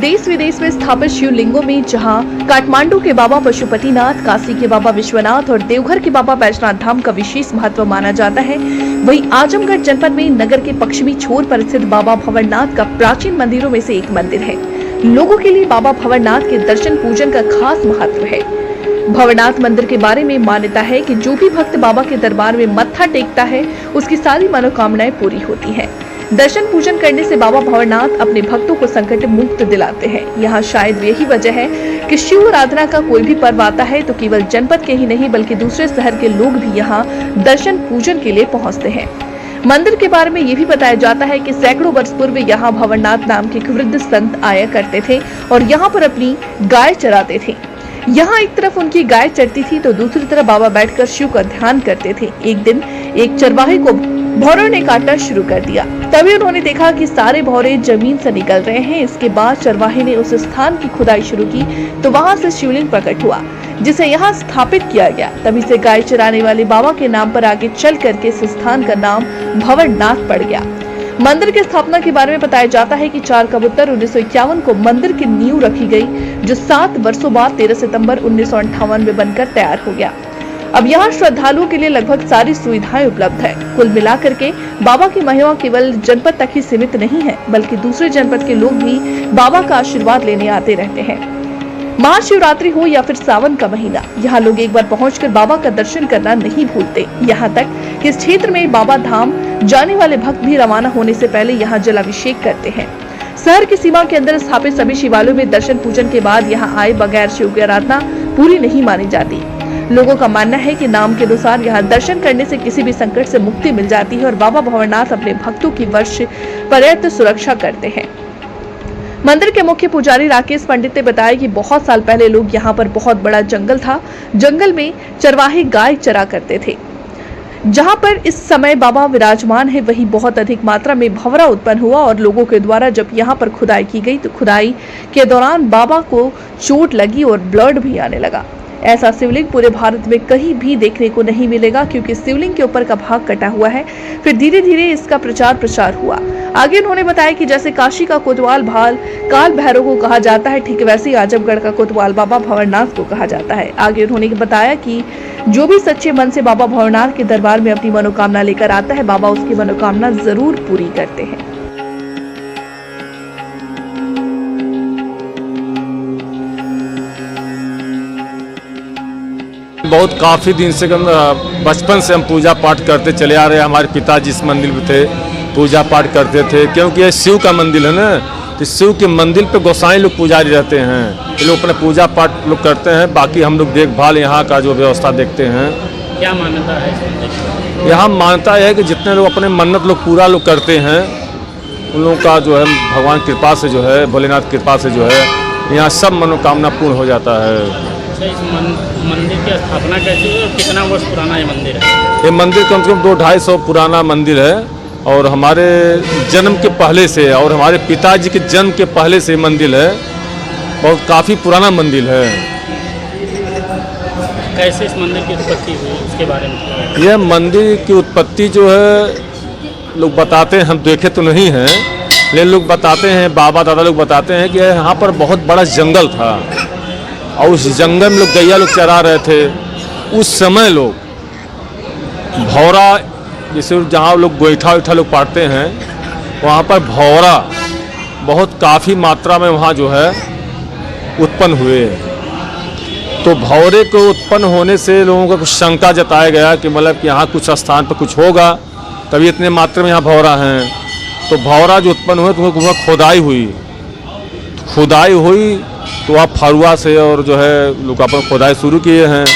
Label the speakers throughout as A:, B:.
A: देश विदेश में स्थापित शिवलिंगों में जहां काठमांडू के बाबा पशुपतिनाथ, काशी के बाबा विश्वनाथ और देवघर के बाबा बैजनाथ धाम का विशेष महत्व माना जाता है, वहीं आजमगढ़ जनपद में नगर के पश्चिमी छोर पर स्थित बाबा भंवरनाथ का प्राचीन मंदिरों में से एक मंदिर है। लोगों के लिए बाबा भंवरनाथ के दर्शन पूजन का खास महत्व है। भंवरनाथ मंदिर के बारे में मान्यता है कि जो भी भक्त बाबा के दरबार में मत्था टेकता है, उसकी सारी मनोकामनाएं पूरी होती हैं। दर्शन पूजन करने से बाबा भंवरनाथ अपने भक्तों को संकट मुक्त दिलाते हैं। यहाँ शायद यही वजह है कि शिव आराधना का कोई भी पर्व आता है तो केवल जनपद के ही नहीं बल्कि दूसरे शहर के लोग भी यहाँ दर्शन पूजन के लिए पहुँचते हैं। मंदिर के बारे में ये भी बताया जाता है कि सैकड़ों वर्ष पूर्व यहाँ भंवरनाथ नाम के एक वृद्ध संत आया करते थे और यहाँ पर अपनी गाय चराते थे। यहाँ एक तरफ उनकी गाय चरती थी तो दूसरी तरफ बाबा बैठकर शिव का ध्यान करते थे। एक दिन एक चरवाहे को भौरों ने काटना शुरू कर दिया। तभी उन्होंने देखा कि सारे भौरे जमीन से निकल रहे हैं। इसके बाद चरवाहे ने उस स्थान की खुदाई शुरू की तो वहां से शिवलिंग प्रकट हुआ, जिसे यहाँ स्थापित किया गया। तभी से गाय चराने वाले बाबा के नाम पर आगे चल करके इस स्थान का नाम भंवरनाथ पड़ गया। मंदिर की स्थापना के बारे में बताया जाता है कि 4 कबूतर 1951 को मंदिर की नींव रखी गई, जो 7 वर्षों बाद 13 सितंबर 1958 में बनकर तैयार हो गया। अब यहाँ श्रद्धालुओं के लिए लगभग सारी सुविधाएं उपलब्ध है। कुल मिलाकर के बाबा की महिमा केवल जनपद तक ही सीमित नहीं है, बल्कि दूसरे जनपद के लोग भी बाबा का आशीर्वाद लेने आते रहते हैं। महाशिवरात्रि हो या फिर सावन का महीना, यहाँ लोग एक बार पहुंचकर बाबा का दर्शन करना नहीं भूलते। यहाँ तक कि इस क्षेत्र में बाबा धाम जाने वाले भक्त भी रवाना होने से पहले यहाँ जलाभिषेक करते हैं। शहर की सीमा के अंदर स्थापित सभी शिवालयों में दर्शन पूजन के बाद यहाँ आए बगैर शिव की आराधना पूरी नहीं मानी जाती। लोगों का मानना है कि नाम के अनुसार यहाँ दर्शन करने से किसी भी संकट से मुक्ति मिल जाती है और बाबा भंवरनाथ अपने भक्तों की वर्ष पर्यंत सुरक्षा करते हैं। मंदिर के मुख्य पुजारी राकेश पंडित ने बताया कि बहुत साल पहले लोग यहाँ पर बहुत बड़ा जंगल था। जंगल में चरवाहे गाय चरा करते थे। जहाँ पर इस समय बाबा विराजमान है, वही बहुत अधिक मात्रा में भंवरा उत्पन्न हुआ और लोगों के द्वारा जब यहाँ पर खुदाई की गई तो खुदाई के दौरान बाबा को चोट लगी और ब्लड भी आने लगा। ऐसा शिवलिंग पूरे भारत में कहीं भी देखने को नहीं मिलेगा, क्योंकि शिवलिंग के ऊपर का भाग कटा हुआ है। फिर धीरे धीरे इसका प्रचार प्रसार हुआ। आगे उन्होंने बताया कि जैसे काशी का कोतवाल भाल काल भैरव को कहा जाता है, ठीक वैसे ही आजमगढ़ का कोतवाल बाबा भंवरनाथ को कहा जाता है। आगे उन्होंने बताया कि जो भी सच्चे मन से बाबा भंवरनाथ के दरबार में अपनी मनोकामना लेकर आता है, बाबा उसकी मनोकामना जरूर पूरी करते हैं।
B: बहुत काफ़ी दिन से बचपन से हम पूजा पाठ करते चले आ रहे हैं। हमारे पिताजी इस मंदिर में थे, पूजा पाठ करते थे, क्योंकि ये शिव का मंदिर है ना, तो शिव के मंदिर पे गोसाई लोग पुजारी रहते हैं, तो लोग अपने पूजा पाठ लोग करते हैं। बाकी हम लोग देखभाल यहाँ का जो व्यवस्था देखते हैं।
C: क्या मान्यता है?
B: यहाँ मान्यता है कि जितने लोग अपने मन्नत लोग पूरा लोग करते हैं, उन लोगों का जो है भगवान कृपा से जो है, भोलेनाथ कृपा से जो है यहाँ सब मनोकामना पूर्ण हो जाता है।
C: इस मंदिर की स्थापना कैसे हुई और कितना वर्ष पुराना ये मंदिर है?
B: ये मंदिर कम से कम 200-250 पुराना मंदिर है और हमारे जन्म के पहले से और हमारे पिताजी के जन्म के पहले से मंदिर है। बहुत काफ़ी पुराना मंदिर है।
C: कैसे इस मंदिर की उत्पत्ति हुई उसके बारे में?
B: यह मंदिर की उत्पत्ति जो है लोग बताते हैं, हम देखे तो नहीं हैं, लेकिन लोग बताते हैं, बाबा दादा लोग बताते हैं कि यहाँ पर बहुत बड़ा जंगल था और उस जंगल में लोग गैया लोग चरा रहे थे। उस समय लोग भौरा, जैसे जहाँ लोग गोईठा उठा लोग पाटते हैं, वहाँ पर भौरा बहुत काफ़ी मात्रा में वहाँ जो है उत्पन्न हुए। तो भौरे को उत्पन्न होने से लोगों को कुछ शंका जताया गया कि मतलब कि यहाँ कुछ स्थान पर कुछ होगा, तभी इतने मात्रा में यहाँ भौरा हैं। तो भौरा जो उत्पन्न हुए तो वहाँ खुदाई हुई तो वहाँ फरुआ से और जो है लोग अपन खुदाई शुरू किए हैं,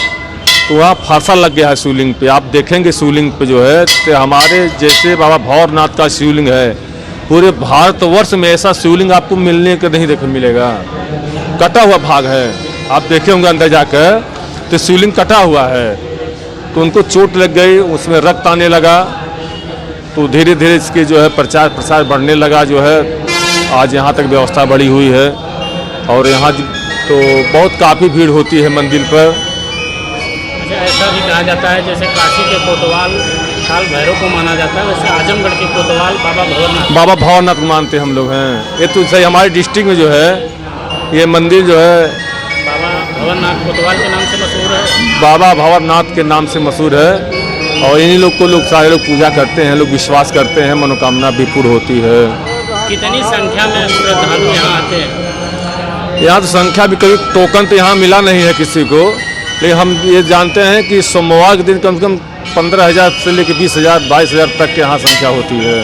B: तो वहाँ फांसा लग गया है शिवलिंग पे। आप देखेंगे शिवलिंग पे जो है तो हमारे जैसे बाबा भंवरनाथ का शिवलिंग है, पूरे भारतवर्ष में ऐसा शिवलिंग आपको मिलने का नहीं देखने मिलेगा। कटा हुआ भाग है, आप देखे होंगे अंदर जाकर तो शिवलिंग कटा हुआ है। तो उनको चोट लग गई, उसमें रक्त आने लगा, तो धीरे धीरे इसके जो है प्रचार प्रसार बढ़ने लगा। जो है आज यहाँ तक व्यवस्था बढ़ी हुई है और यहाँ तो बहुत काफ़ी भीड़ होती है मंदिर पर।
C: अच्छा, ऐसा भी कहा जाता है जैसे काशी के कोतवाल काल भैरव को माना जाता है, वैसे आजमगढ़ के कोतवाल बाबा भंवरनाथ
B: को मानते हम लोग हैं। ये तो सही हमारे डिस्ट्रिक्ट में जो है ये मंदिर जो है
C: बाबा भवरनाथ कोतवाल के नाम से मशहूर है।
B: बाबा भंवरनाथ के नाम से मशहूर है और इन्हीं लोग को सारे लोग पूजा करते हैं, लोग विश्वास करते हैं, मनोकामना भी पूर्ण होती है।
C: कितनी संख्या में श्रद्धालु यहाँ आते हैं?
B: यहाँ तो संख्या भी कभी टोकन तो यहाँ मिला नहीं है किसी को, लेकिन हम ये जानते हैं कि सोमवार के दिन कम से कम 15,000 से लेकर 20,000 22,000 तक के यहाँ संख्या होती है।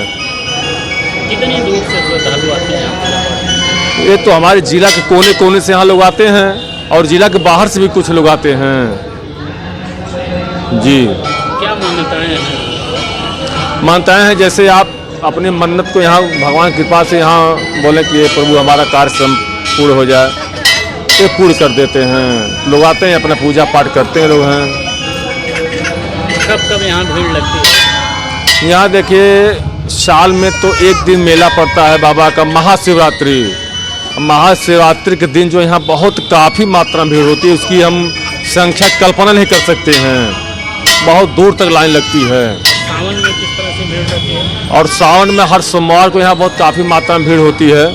C: कितनी दूर से श्रद्धालु आते हैं यहाँ?
B: ये तो हमारे जिला के कोने कोने से यहाँ लोग आते हैं और जिला के बाहर से भी कुछ लोग आते हैं जी।
C: क्या मान्यताएं हैं?
B: मान्यताएं हैं जैसे आप अपने मन्नत को यहाँ भगवान की कृपा से यहाँ बोले कि ये प्रभु हमारा कार्य पूर्ण हो जाए, ये पूर्ण कर देते हैं। लोग आते हैं, अपना पूजा पाठ करते हैं लोग हैं।
C: कब कब यहाँ भीड़ लगती है?
B: यहाँ देखिए साल में तो एक दिन मेला पड़ता है बाबा का, महाशिवरात्रि। महाशिवरात्रि के दिन जो यहाँ बहुत काफ़ी मात्रा में भीड़ होती है, उसकी हम संख्या कल्पना नहीं कर सकते हैं। बहुत दूर तक लाइन लगती है।
C: सावन में किस तरह से भीड़ रहती है?
B: और सावन में हर सोमवार को यहाँ बहुत काफ़ी मात्रा में भीड़ होती है।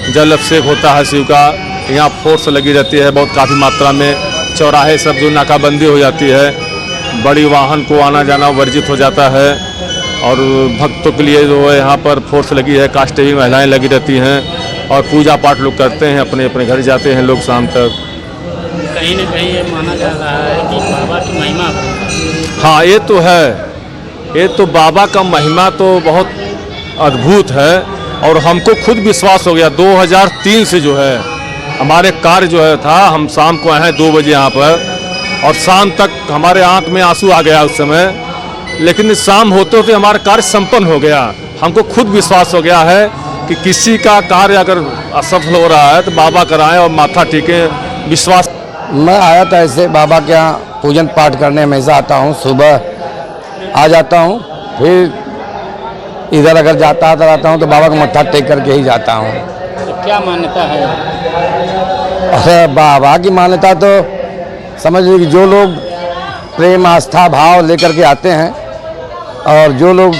B: जल अभिषेक होता है शिव का, यहाँ फोर्स लगी रहती है बहुत काफ़ी मात्रा में। चौराहे सब जो नाकाबंदी हो जाती है, बड़ी वाहन को आना जाना वर्जित हो जाता है और भक्तों के लिए जो है यहाँ पर फोर्स लगी है, कांस्टेबल महिलाएं लगी रहती हैं और पूजा पाठ लोग करते हैं, अपने अपने घर जाते हैं लोग शाम तक।
C: कहीं न कहीं ये माना जा रहा है कि बाबा की महिमा।
B: हाँ ये तो है, ये तो बाबा का महिमा तो बहुत अद्भुत है और हमको खुद विश्वास हो गया। 2003 से जो है हमारे कार्य जो है था, हम शाम को आए हैं 2 बजे यहाँ पर और शाम तक हमारे आंख में आंसू आ गया उस समय, लेकिन शाम होते होते हमारा कार्य संपन्न हो गया। हमको खुद विश्वास हो गया है कि किसी का कार्य अगर असफल हो रहा है तो बाबा कराएं और माथा टेकें, विश्वास।
D: मैं आया था ऐसे बाबा के यहाँ पूजन पाठ करने, हमेशा आता हूँ, सुबह आ जाता हूँ, फिर इधर अगर जाता रहता हूँ तो बाबा का मत्था टेक करके ही जाता हूँ।
C: तो क्या मान्यता है?
D: अरे बाबा की मान्यता तो समझ लीजिए कि जो लोग प्रेम आस्था भाव लेकर के आते हैं और जो लोग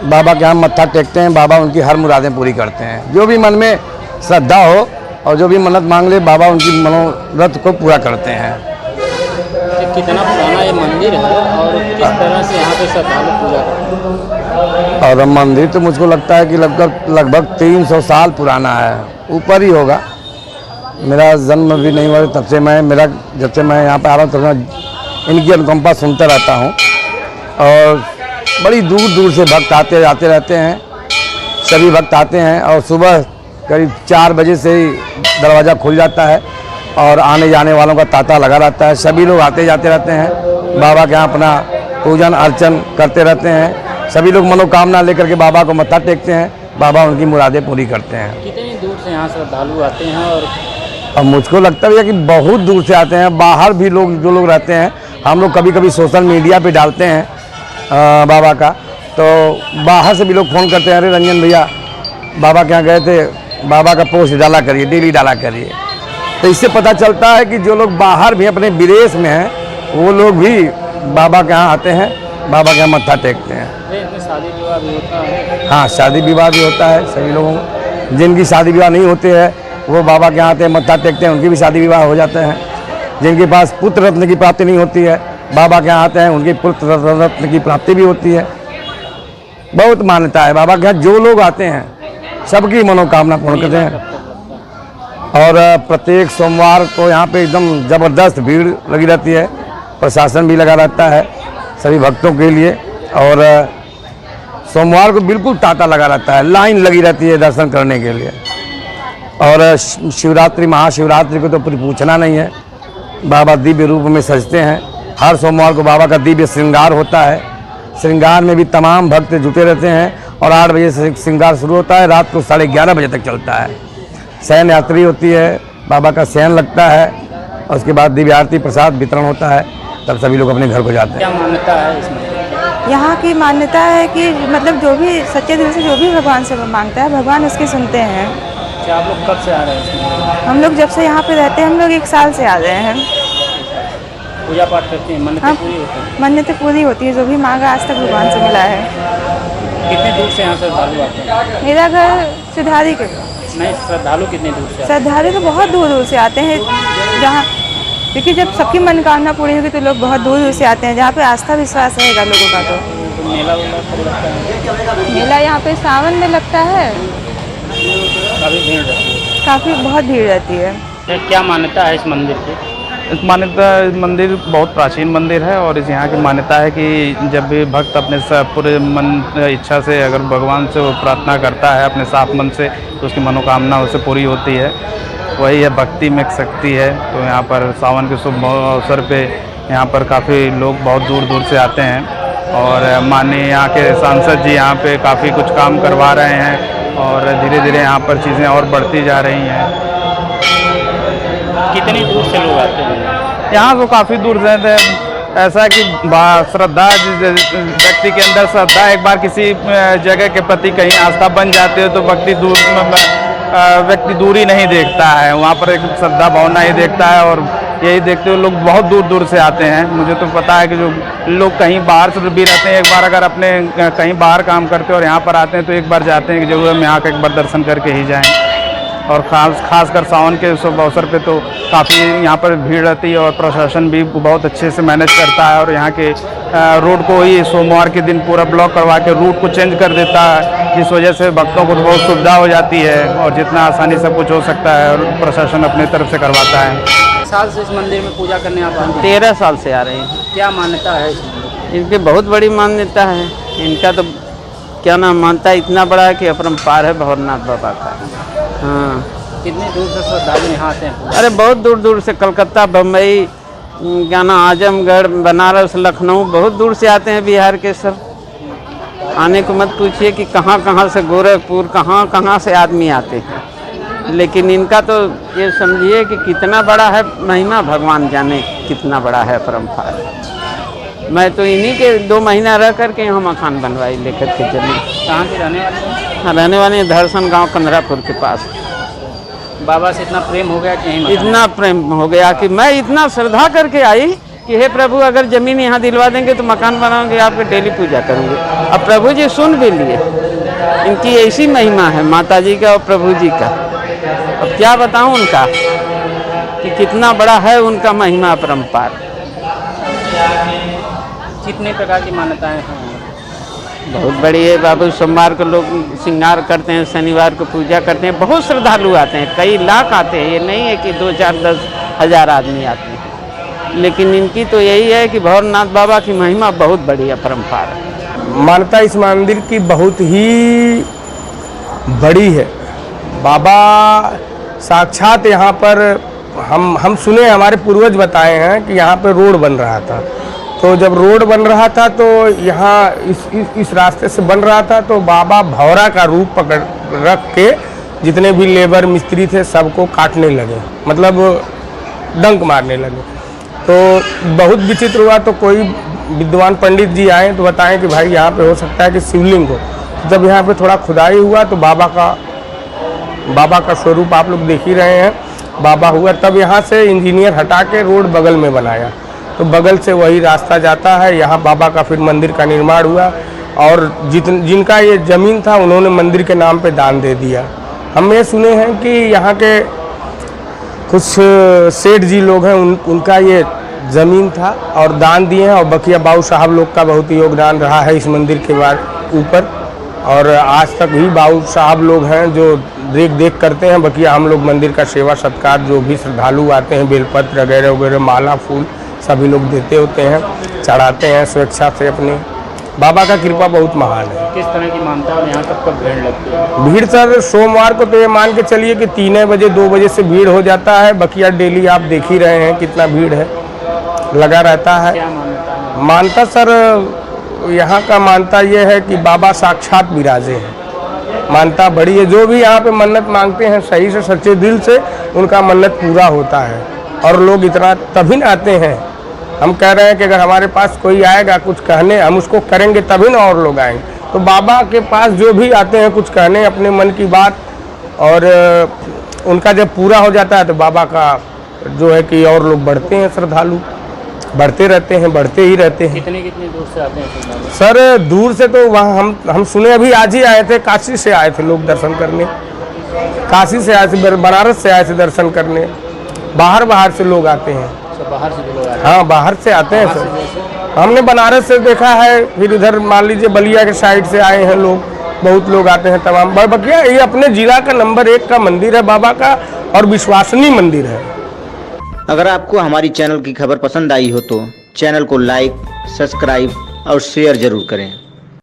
D: बाबा के यहाँ मत्था टेकते हैं, बाबा उनकी हर मुरादें पूरी करते हैं। जो भी मन में श्रद्धा हो और जो भी मन्नत मांग ले, बाबा उनकी मनोरथ को पूरा करते हैं।
C: कितना पुराना ये मंदिर है और किस तरह से यहाँ पे श्रद्धालु पूजा करते हैं?
D: और मंदिर तो मुझको लगता है कि लगभग 300 साल पुराना है, ऊपर ही होगा। मेरा जन्म भी नहीं हुआ तब से जब से मैं यहाँ पे आ रहा हूँ तब मैं इनकी अनुकंपा सुनता रहता हूँ और बड़ी दूर दूर से भक्त आते जाते रहते हैं। सभी भक्त आते हैं और सुबह करीब 4 बजे से ही दरवाज़ा खुल जाता है और आने जाने वालों का तांता लगा रहता है। सभी लोग आते जाते रहते हैं, बाबा के यहाँ अपना पूजन अर्चन करते रहते हैं। सभी लोग मनोकामना लेकर के बाबा को मत्था टेकते हैं, बाबा उनकी मुरादें पूरी करते हैं।
C: कितनी दूर से यहाँ श्रद्धालु आते हैं? और
D: अब मुझको लगता है कि बहुत दूर से आते हैं, बाहर भी लोग जो लोग रहते हैं। हम लोग कभी कभी सोशल मीडिया पे डालते हैं बाबा का, तो बाहर से भी लोग फ़ोन करते हैं, अरे रंजन भैया बाबा के यहाँ गए थे, बाबा का पोस्ट डाला करिए, डेली डाला करिए। तो इससे पता चलता है कि जो लोग बाहर भी अपने विदेश में हैं, वो लोग भी बाबा के यहाँ आते हैं, बाबा के यहाँ मत्था टेकते हैं।
C: शादी विवाह भी होता है?
D: हाँ, शादी विवाह भी होता है। सभी लोगों जिनकी शादी विवाह नहीं होते हैं वो बाबा के यहाँ आते हैं, मत्था टेकते हैं, उनकी भी शादी विवाह हो जाते हैं। जिनके पास पुत्र रत्न की प्राप्ति नहीं होती है, बाबा के यहाँ आते हैं, उनकी पुत्र रत्न की प्राप्ति भी होती है। बहुत मान्यता है बाबा के यहाँ। जो लोग आते हैं सबकी मनोकामना पूर्ण करते हैं और प्रत्येक सोमवार को यहाँ पे एकदम ज़बरदस्त भीड़ लगी रहती है। प्रशासन भी लगा रहता है सभी भक्तों के लिए और सोमवार को बिल्कुल तांता लगा रहता है, लाइन लगी रहती है दर्शन करने के लिए। और शिवरात्रि महाशिवरात्रि को तो पूरी पूछना नहीं है, बाबा दिव्य रूप में सजते हैं। हर सोमवार को बाबा का दिव्य श्रृंगार होता है। श्रृंगार में भी तमाम भक्त जुटे रहते हैं और 8 बजे से श्रृंगार शुरू होता है, रात को 11:30 बजे तक चलता है। शयन यात्री होती है, बाबा का शयन लगता है और उसके बाद दिव्य आरती प्रसाद वितरण होता है, तब सभी लोग अपने घर को जाते हैं।
C: क्या मान्यता है इसमें?
E: यहाँ की मान्यता है कि मतलब जो भी सच्चे दिल से जो भी भगवान से मांगता है, भगवान उसके सुनते हैं।
C: क्या आप लोग कब से आ रहे हैं इसमें?
E: हम लोग जब से यहाँ पे रहते हैं, हम लोग 1 साल से आ रहे हैं।
C: पूजा पाठ करते हैं, मन्नतें पूरी होती हैं?
E: मन्नतें पूरी होती है, जो भी मांगा आज तक भगवान से मिला है।
C: कितने दूर से यहाँ से श्रद्धालु आते हैं?
E: मेरा घर सिधारी के
C: नहीं, श्रद्धालु कितने दूर से आते
E: श्रद्धालु तो बहुत दूर दूर से आते हैं, जहाँ क्योंकि जब सबकी मनोकामना पूरी होगी तो लोग बहुत दूर दूर से आते हैं, जहाँ पे आस्था विश्वास रहेगा लोगों का।
C: हैं? तो मेला वेला कब लगता है?
E: मेला यहाँ पे सावन में लगता है,
C: काफ़ी भीड़ रहती है।
E: काफ़ी बहुत भीड़ रहती है।
C: तो क्या मान्यता है इस मंदिर की?
F: इस मंदिर बहुत प्राचीन मंदिर है और इस यहाँ की मान्यता है कि जब भी भक्त अपने पूरे मन इच्छा से अगर भगवान से वो प्रार्थना करता है अपने साफ मन से, तो उसकी मनोकामना उससे पूरी होती है। वही है, भक्ति में एक शक्ति है। तो यहाँ पर सावन के शुभ अवसर पे यहाँ पर काफ़ी लोग बहुत दूर दूर से आते हैं और माननीय यहाँ के सांसद जी यहाँ पे काफ़ी कुछ काम करवा रहे हैं और धीरे धीरे यहाँ पर चीज़ें और बढ़ती जा रही हैं।
C: कितनी दूर से लोग आते हैं?
F: यहाँ तो काफ़ी दूर से थे। ऐसा है कि श्रद्धा, जिस व्यक्ति के अंदर श्रद्धा एक बार किसी जगह के प्रति कहीं आस्था बन जाती है तो व्यक्ति दूरी नहीं देखता है, वहाँ पर एक श्रद्धा भावना ही देखता है और यही देखते हुए लोग बहुत दूर दूर से आते हैं। मुझे तो पता है कि जो लोग कहीं बाहर से भी रहते हैं, एक बार अगर अपने कहीं बाहर काम करते हैं और यहाँ पर आते हैं तो एक बार जाते हैं कि जरूर हम यहाँ का एक बार दर्शन करके ही जाएँ। और खासकर सावन के शुभ अवसर पे तो काफ़ी यहाँ पर भीड़ रहती है और प्रशासन भी बहुत अच्छे से मैनेज करता है और यहाँ के रोड को ही सोमवार के दिन पूरा ब्लॉक करवा के रूट को चेंज कर देता है, जिस वजह से भक्तों को तो बहुत सुविधा हो जाती है और जितना आसानी सब कुछ हो सकता है और प्रशासन अपने तरफ से करवाता है।
C: साल से इस मंदिर में पूजा करने आप आते हैं?
G: 13 साल से आ रहे हैं।
C: क्या मान्यता है इस मंदिर की?
G: इनकी बहुत बड़ी मान्यता है। इनका तो क्या नाम, मानता इतना बड़ा है कि अपरंपार है भवरनाथ बाबा का। हाँ,
C: कितनी दूर से श्रद्धालु यहाँ आते हैं?
G: अरे बहुत दूर दूर से, कलकत्ता, बम्बई, क्या नाम, आजमगढ़, बनारस, लखनऊ, बहुत दूर से आते हैं बिहार के सब। आने को मत पूछिए कि कहाँ कहाँ से, गोरखपुर, कहाँ कहाँ से आदमी आते हैं। लेकिन इनका तो ये समझिए कि कितना बड़ा है महिमा, भगवान जाने कितना बड़ा है परम्परा। मैं तो इन्हीं के 2 महीना रह करके यहाँ मकान बनवाई लेकर के चली।
C: कहाँ के रहने वाले हैं?
G: रहने वाले दर्शन गांव कंदरापुर के पास।
C: बाबा से इतना प्रेम हो गया कि यहीं मकान?
G: इतना प्रेम हो गया कि मैं इतना श्रद्धा करके आई कि हे प्रभु, अगर ज़मीन यहाँ दिलवा देंगे तो मकान बनाऊंगे, आपकी डेली पूजा करूँगी। अब प्रभु जी सुन भी लिए। इनकी ऐसी महिमा है माता जी का और प्रभु जी का, अब क्या बताऊँ उनका कि कितना बड़ा है उनका महिमा अपरंपार।
C: कितने प्रकार की मान्यताएं हैं?
G: बहुत बड़ी है बाबू। सोमवार को लोग श्रृंगार करते हैं, शनिवार को पूजा करते हैं, बहुत श्रद्धालु आते हैं, कई लाख आते हैं। ये नहीं है कि 2, 4, 10 हज़ार आदमी आते हैं। लेकिन इनकी तो यही है कि भवरनाथ बाबा की महिमा बहुत बड़ी है, परंपरा है।
D: मान्यता इस मंदिर की बहुत ही बड़ी है। बाबा साक्षात यहाँ पर हम सुने, हमारे पूर्वज बताए हैं कि यहाँ पर रोड बन रहा था। तो जब रोड बन रहा था तो यहाँ इस रास्ते से बन रहा था तो बाबा भौरा का रूप पकड़ रख के जितने भी लेबर मिस्त्री थे सबको काटने लगे, मतलब डंक मारने लगे। तो बहुत विचित्र हुआ। तो कोई विद्वान पंडित जी आए तो बताएं कि भाई यहाँ पे हो सकता है कि शिवलिंग हो। जब यहाँ पे थोड़ा खुदाई हुआ तो बाबा का स्वरूप आप लोग देख ही रहे हैं, बाबा हुआ। तब यहाँ से इंजीनियर हटा के रोड बगल में बनाया, तो बगल से वही रास्ता जाता है। यहाँ बाबा का फिर मंदिर का निर्माण हुआ और जिनका ये ज़मीन था उन्होंने मंदिर के नाम पे दान दे दिया। हम ये सुने हैं कि यहाँ के कुछ सेठ जी लोग हैं, उनका ये ज़मीन था और दान दिए हैं। और बकिया बाबू साहब लोग का बहुत योगदान रहा है इस मंदिर के ऊपर। और आज तक भी बाबू साहब लोग हैं जो देख करते हैं। बकिया हम लोग मंदिर का सेवा सत्कार, जो भी श्रद्धालु आते हैं, बेलपत्र वगैरह वगैरह, माला फूल सभी लोग देते होते हैं, चढ़ाते हैं स्वेच्छा से अपने। बाबा का कृपा बहुत महान है।
C: किस तरह की मानता है और यहाँ कब भीड़ लगती है?
D: भीड़ सर सोमवार को तो ये मान के चलिए कि 3 बजे 2 बजे से भीड़ हो जाता है। बकिया डेली आप देख ही रहे हैं कितना भीड़ है, लगा रहता है।
C: क्या मान्यता है?
D: मानता सर यहाँ का मानता ये है कि बाबा साक्षात विराजे हैं। मानता बड़ी है। जो भी यहाँ पे मन्नत मांगते हैं सही से सच्चे दिल से, उनका मन्नत पूरा होता है। और लोग इतना तभी न आते हैं। हम कह रहे हैं कि अगर हमारे पास कोई आएगा कुछ कहने, हम उसको करेंगे तभी ना और लोग आएंगे। तो बाबा के पास जो भी आते हैं कुछ कहने अपने मन की बात, और उनका जब पूरा हो जाता है तो बाबा का जो है कि और लोग बढ़ते हैं, श्रद्धालु बढ़ते रहते हैं, बढ़ते ही रहते हैं।
C: कितनी दूर से आते हैं
D: सर? दूर से तो वहाँ हम सुने, अभी आज ही आए थे, काशी से आए थे लोग दर्शन करने।
H: काशी से आए थे, बनारस से आए थे दर्शन करने। बाहर से लोग आते हैं।
C: सब बाहर से भी लोग आ रहे
H: हाँ, बाहर से आते हैं
C: बाहर
H: सर।
C: से जैसे?
H: हमने बनारस से देखा है, फिर इधर मान लीजिए बलिया के साइड से आए हैं लोग, बहुत लोग आते हैं तमाम। बकिया ये अपने जिला का नंबर 1 का मंदिर है बाबा का, और विश्वसनीय मंदिर है।
I: अगर आपको हमारी चैनल की खबर पसंद आई हो तो चैनल को लाइक, सब्सक्राइब और शेयर जरूर करें।